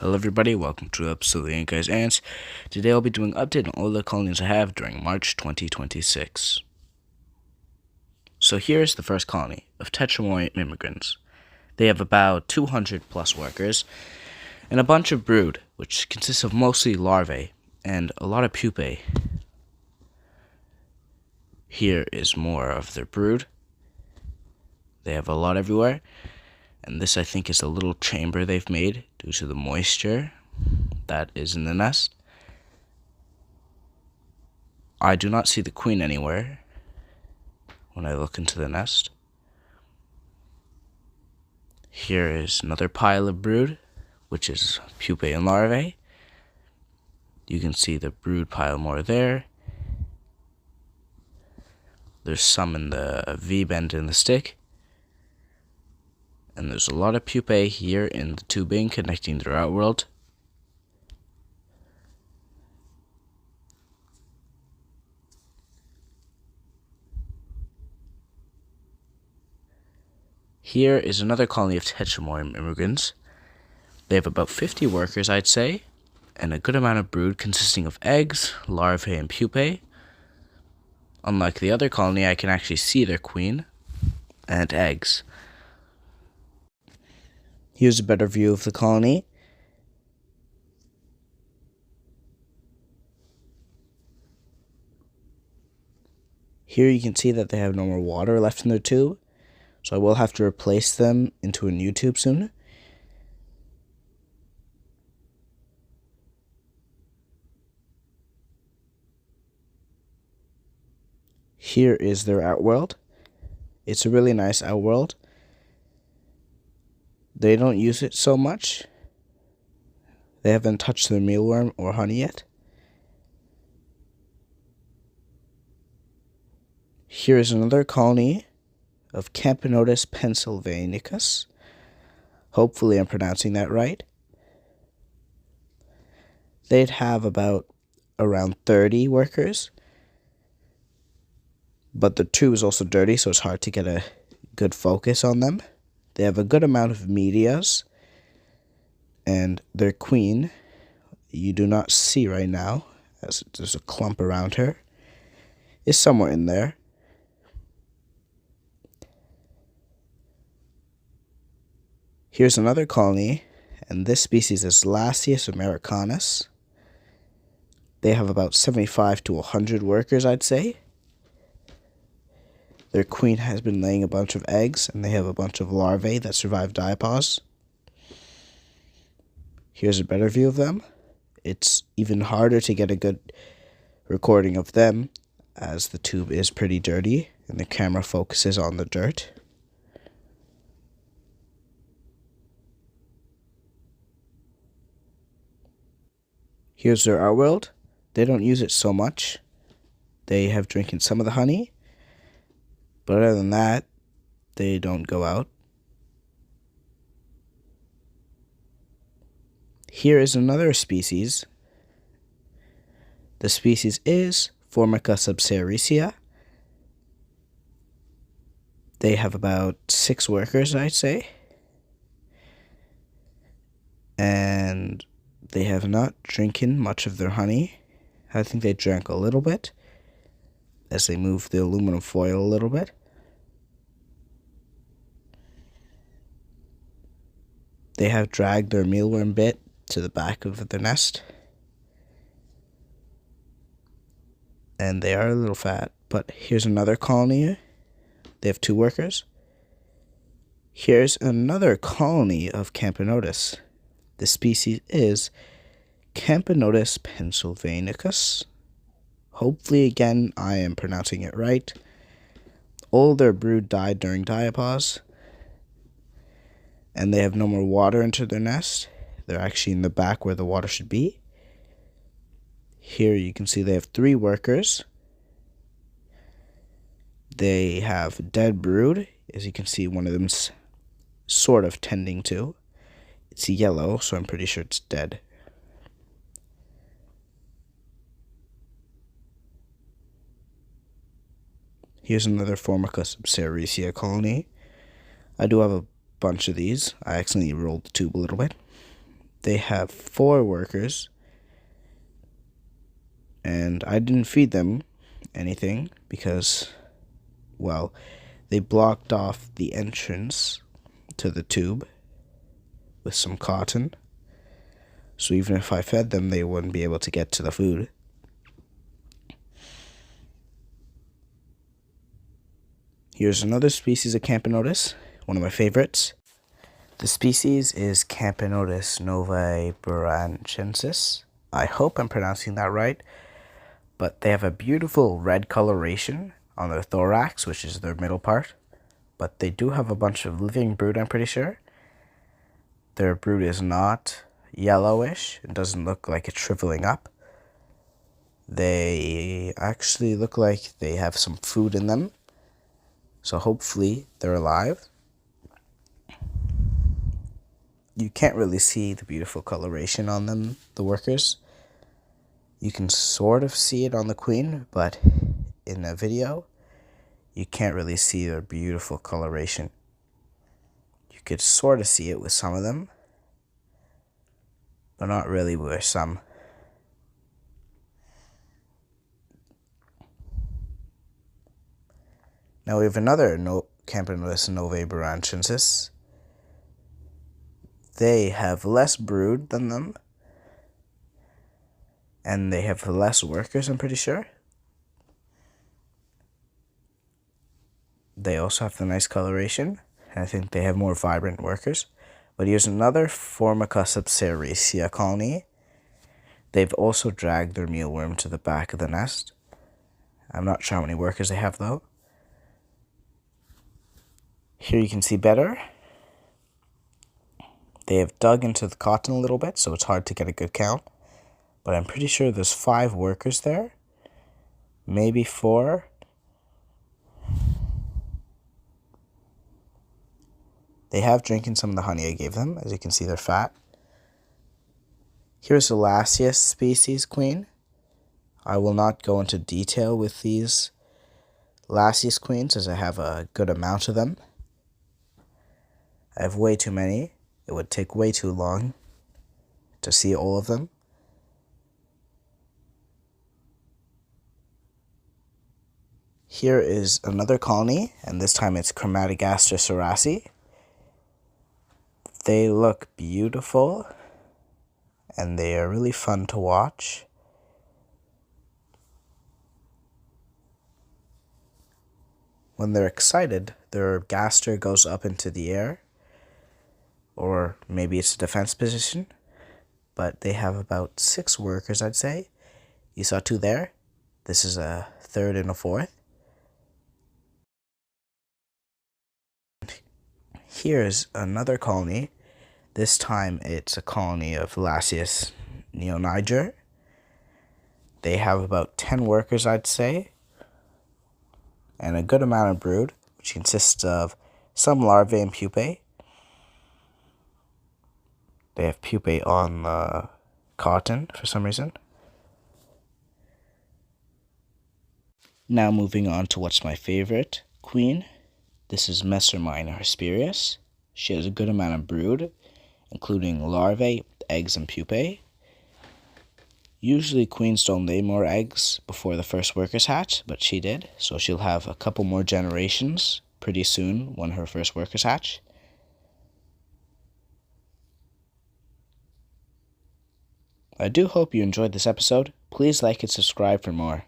Hello everybody, welcome to episode of the Guys Ants. Today I'll be doing an update on all the colonies I have during March 2026. So here's the first colony of Tetramoy immigrants. They have about 200 plus workers and a bunch of brood, which consists of mostly larvae and a lot of pupae. Here is more of their brood. They have a lot everywhere. And this, I think, is a little chamber they've made due to the moisture that is in the nest. I do not see the queen anywhere when I look into the nest. Here is another pile of brood, which is pupae and larvae. You can see the brood pile more there. There's some in the V-bend in the stick. And there's a lot of pupae here in the tubing connecting their outworld. Here is another colony of Tetramoy immigrants. They have about 50 workers, I'd say, and a good amount of brood consisting of eggs, larvae, and pupae. Unlike the other colony, I can actually see their queen and eggs. Here's a better view of the colony. Here you can see that they have no more water left in their tube, so I will have to replace them into a new tube soon. Here is their outworld. It's a really nice outworld. They don't use it so much. They haven't touched their mealworm or honey yet. Here is another colony of Camponotus pennsylvanicus. Hopefully I'm pronouncing that right. They'd have about around 30 workers. But the tube is also dirty, so it's hard to get a good focus on them. They have a good amount of medias. And their queen, you do not see right now, as there's a clump around her, is somewhere in there. Here's another colony, and this species is Lasius americanus. They have about 75 to 100 workers, I'd say. Their queen has been laying a bunch of eggs, and they have a bunch of larvae that survive diapause. Here's a better view of them. It's even harder to get a good recording of them, as the tube is pretty dirty, and the camera focuses on the dirt. Here's their outworld. They don't use it so much. They have drinking some of the honey, but other than that, they don't go out. Here is another species. The species is Formica subsericea. They have about 6 workers, I'd say. And they have not drinking much of their honey. I think they drank a little bit as they move the aluminum foil a little bit. They have dragged their mealworm bit to the back of the nest. And they are a little fat. But here's another colony. They have 2 workers. Here's another colony of Camponotus. The species is Camponotus pennsylvanicus. Hopefully, again, I am pronouncing it right. All their brood died during diapause, and they have no more water into their nest. They're actually in the back where the water should be. Here you can see they have 3 workers. They have dead brood. As you can see, one of them's sort of tending to. It's yellow, so I'm pretty sure it's dead. Here's another Formica subsericea colony. I do have a bunch of these. I accidentally rolled the tube a little bit. They have 4 workers, and I didn't feed them anything because, well, they blocked off the entrance to the tube with some cotton. So even if I fed them, they wouldn't be able to get to the food. Here's another species of Camponotus, one of my favorites. The species is Camponotus novae I hope I'm pronouncing that right, but they have a beautiful red coloration on their thorax, which is their middle part, but they do have a bunch of living brood, I'm pretty sure. Their brood is not yellowish. It doesn't look like it's shriveling up. They actually look like they have some food in them, so hopefully they're alive. You can't really see the beautiful coloration on them, the workers. You can sort of see it on the queen, but in a video, you can't really see their beautiful coloration. You could sort of see it with some of them, but not really with some. Now we have another Camponotus novae barancensis. They have less brood than them, and they have less workers, I'm pretty sure. They also have the nice coloration, and I think they have more vibrant workers. But here's another Formica subsericea colony. They've also dragged their mealworm to the back of the nest. I'm not sure how many workers they have, though. Here you can see better. They have dug into the cotton a little bit, so it's hard to get a good count. But I'm pretty sure there's 5 workers there. Maybe 4. They have drinking some of the honey I gave them. As you can see, they're fat. Here's the Lasius species queen. I will not go into detail with these Lasius queens as I have a good amount of them. I have way too many. It would take way too long to see all of them. Here is another colony, and this time it's Chromatogaster cerasi. They look beautiful, and they are really fun to watch. When they're excited, their gaster goes up into the air, or maybe it's a defense position, but they have about 6 workers, I'd say. You saw 2 there. This is a 3rd and a 4th. Here's another colony. This time it's a colony of Lasius neoniger. They have about 10 workers, I'd say, and a good amount of brood, which consists of some larvae and pupae. They have pupae on the cotton for some reason. Now moving on to what's my favorite queen. This is Messermina Hesperius. She has a good amount of brood, including larvae, eggs, and pupae. Usually queens don't lay more eggs before the first workers hatch, but she did, so she'll have a couple more generations pretty soon when her first workers hatch. I do hope you enjoyed this episode. Please like and subscribe for more.